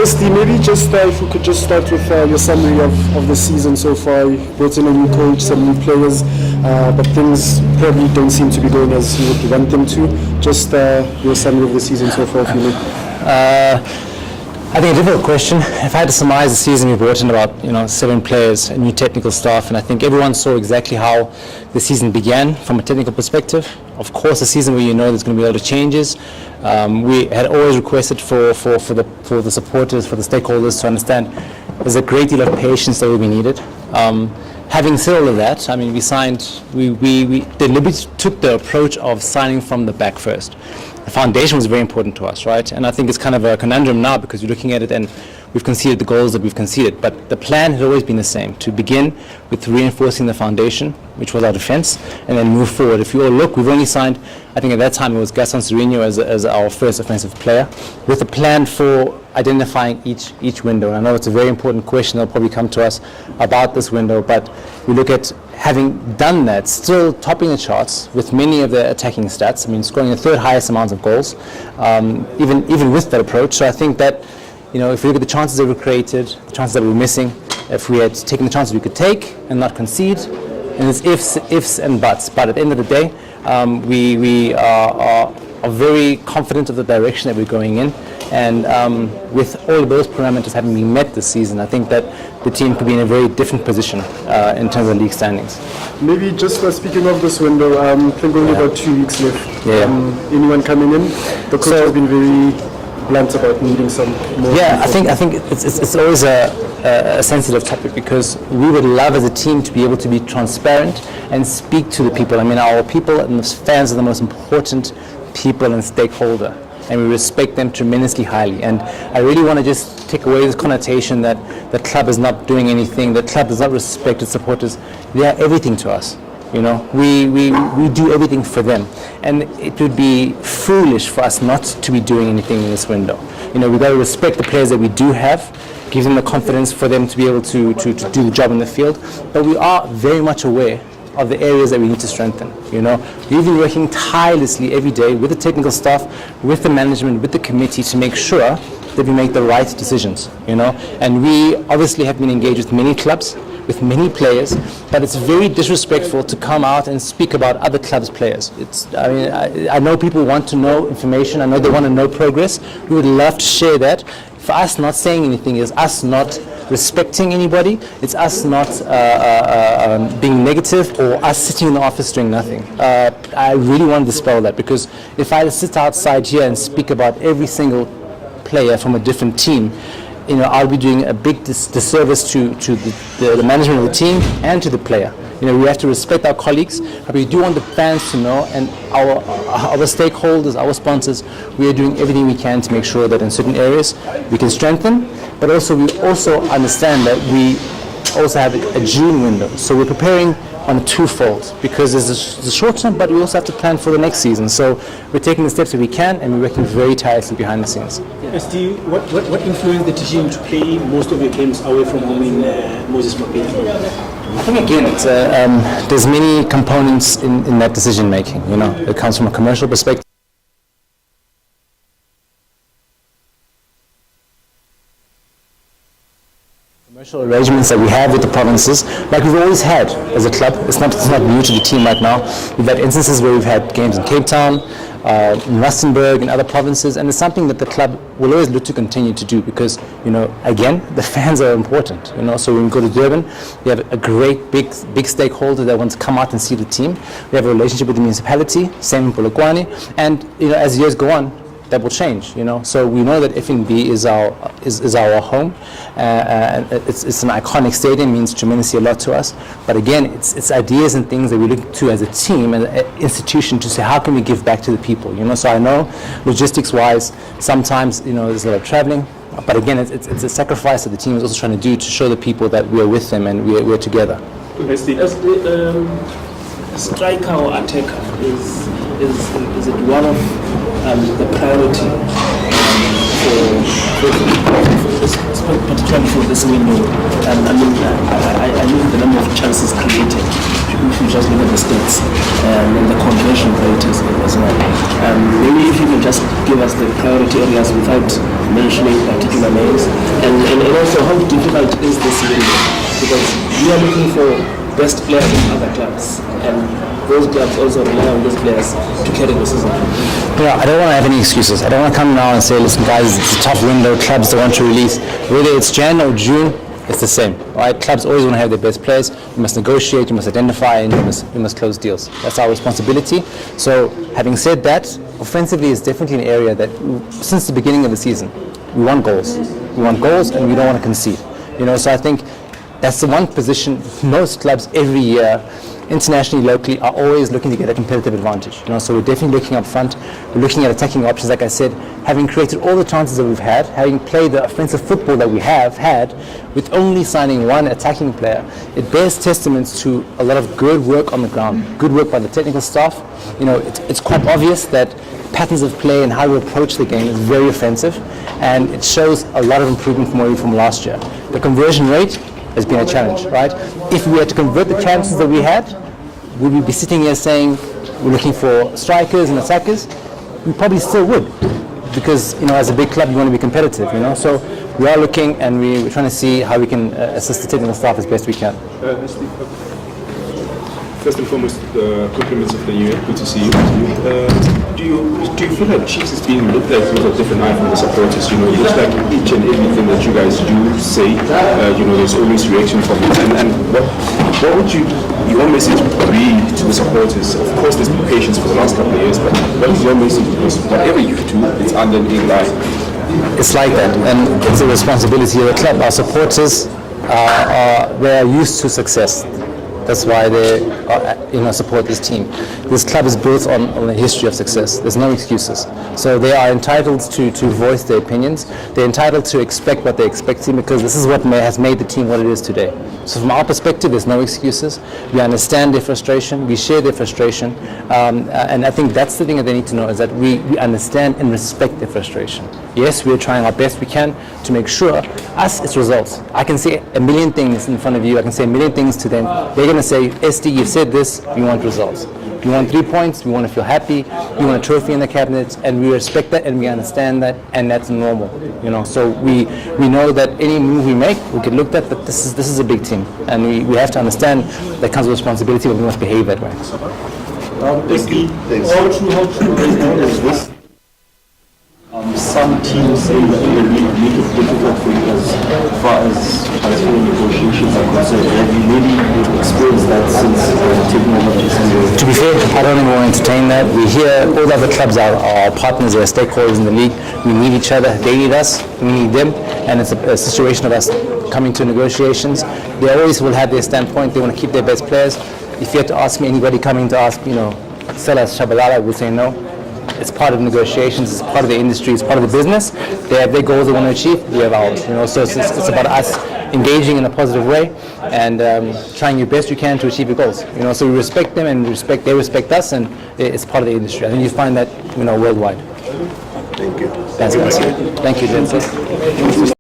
Firstly, maybe just if we could just start with your summary of the season so far. You brought in a new coach, some new players, but things probably don't seem to be going as you would want them to. Just your summary of the season so far, if you may. I think a difficult question. If I had to surmise the season, we brought in about 7 players, new technical staff, and I think everyone saw exactly how the season began from a technical perspective. Of course, a season where there's going to be a lot of changes. We had always requested for the supporters, for the stakeholders to understand there's a great deal of patience that will be needed. Having said all of that, I mean, we deliberately took the approach of signing from the back first. The foundation was very important to us, right? And I think it's kind of a conundrum now because we're looking at it and we've conceded the goals that we've conceded. But the plan had always been the same, to begin with reinforcing the foundation, which was our defense, and then move forward. If you all look, we've only signed, I think at that time it was Gaston Sereno as our first offensive player, with a plan for identifying each window. And I know it's a very important question that'll probably come to us about this window, but we look at having done that, still topping the charts with many of the attacking stats. I mean, scoring the 3rd highest amount of goals, even with that approach. So I think that, if we look at the chances that were created, the chances that we were missing, if we had taken the chances we could take and not concede, and it's ifs and buts. But at the end of the day, we are very confident of the direction that we're going in. And with all of those parameters having been met this season, I think that the team could be in a very different position in terms of league standings. Maybe just speaking of this window, I think only about 2 weeks left. Yeah. Anyone coming in? The coach has been very blunt about needing some more. Yeah, I think it's always a sensitive topic because we would love as a team to be able to be transparent and speak to the people. I mean, our people and the fans are the most important people and stakeholder, and we respect them tremendously highly. And I really want to just take away this connotation that the club is not doing anything, the club does not respect its supporters. They are everything to us. We do everything for them, and it would be foolish for us not to be doing anything in this window. We've got to respect the players that we do have, give them the confidence for them to be able to do the job in the field, but we are very much aware of the areas that we need to strengthen. We've been working tirelessly every day with the technical staff, with the management, with the committee to make sure that we make the right decisions, and we obviously have been engaged with many clubs, with many players, but it's very disrespectful to come out and speak about other clubs' players. I know people want to know information, I know they want to know progress, we would love to share that. For us, not saying anything is us not respecting anybody, it's us not being negative or us sitting in the office doing nothing. I really want to dispel that, because if I sit outside here and speak about every single player from a different team, I'll be doing a big disservice to the management of the team and to the player. We have to respect our colleagues, but we do want the fans to know, and our stakeholders, our sponsors, we are doing everything we can to make sure that in certain areas we can strengthen, but also we also understand that we also have a June window. So we're preparing on twofold, because there's the short term, but we also have to plan for the next season. So we're taking the steps that we can, and we're working very tirelessly behind the scenes. Steve, what influenced the decision to play most of your games away from home in Moses Mabhida? I think again, it's there's many components in that decision making. It comes from a commercial perspective. Commercial arrangements that we have with the provinces, like we've always had as a club. It's not new to the team right now. We've had instances where we've had games in Cape Town, in Rustenburg, and other provinces, and it's something that the club will always look to continue to do because, again, the fans are important. So when we go to Durban, we have a great big stakeholder that wants to come out and see the team. We have a relationship with the municipality, same in Polokwane, and as years go on, that will change, So we know that FNB is our home. It's an iconic stadium, means tremendously a lot to us. But again, it's ideas and things that we look to as a team and an institution to say, how can we give back to the people? So I know logistics-wise, sometimes there's a lot of traveling. But again, it's a sacrifice that the team is also trying to do to show the people that we are with them and we're together. As the striker or attacker, is it one of the priority particularly for this window? I know the number of chances created, if you just look at the stats and the conversion position priorities as well. Maybe if you can just give us the priority areas without mentioning particular names, and also how difficult is this window? Because we are looking for best players in other clubs, and those clubs also rely on those players to carry the season. Yeah, I don't want to have any excuses. I don't want to come now and say, listen guys, it's a tough window, clubs don't want to release. Whether it's Jan or June, it's the same, right? Clubs always want to have their best players. You must negotiate, you must identify, and you must close deals. That's our responsibility. So, having said that, offensively is definitely an area that, since the beginning of the season, we want goals. We want goals, and we don't want to concede. So I think that's the one position most clubs every year, internationally, locally, are always looking to get a competitive advantage. So we're definitely looking up front. We're looking at attacking options, like I said, having created all the chances that we've had, having played the offensive football that we have had, with only signing one attacking player. It bears testament to a lot of good work on the ground, good work by the technical staff. It's quite obvious that patterns of play and how we approach the game is very offensive, and it shows a lot of improvement from last year. The conversion rate has been a challenge, right? If we had to convert the chances that we had, would we be sitting here saying we're looking for strikers and attackers? We probably still would, because as a big club you want to be competitive, So we are looking, and we're trying to see how we can assist the technical staff as best we can. First and foremost, compliments of the year. Good to see you. Do you feel like Chiefs is being looked at with a different eye from the supporters? It looks like each and everything that you guys do say, there's always reaction from it. And what would your message be to the supporters? Of course, there's been patience for the last couple of years, but what is your message? Because whatever you do, it's under the line. It's like that, and it's a responsibility of the club. Our supporters they're used to success. That's why they support this team. This club is built on a history of success. There's no excuses. So they are entitled to voice their opinions. They're entitled to expect what they're expecting, because this is what has made the team what it is today. So from our perspective, there's no excuses. We understand their frustration. We share their frustration. And I think that's the thing that they need to know, is that we understand and respect their frustration. Yes, we're trying our best we can to make sure it's results. I can say a million things in front of you. I can say a million things to them. They're going to say, SD, you've said this, we want results. You want 3 points, we want to feel happy, you want a trophy in the cabinet, and we respect that and we understand that, and that's normal. So we know that any move we make will get looked at, but this is a big team, and we have to understand that comes with responsibility, but we must behave that way. How true is this? Some teams say that they make it difficult for you as far as transfer negotiations are concerned. Have you really experienced that since taking over this? To be fair, I don't even want to entertain that. We hear all the other clubs are our partners, they're stakeholders in the league. We need each other, they need us, we need them, and it's a situation of us coming to negotiations. They always will have their standpoint, they want to keep their best players. If you had to ask me, anybody coming to ask, sell us Shabalala, would say no. It's part of negotiations, it's part of the industry, it's part of the business. They have their goals they want to achieve, we have ours. So it's about us engaging in a positive way and trying your best you can to achieve your goals. So we respect them and they respect us, and it's part of the industry. I think you find that worldwide. Thank you. Thanks, guys. Thank you, Jensen.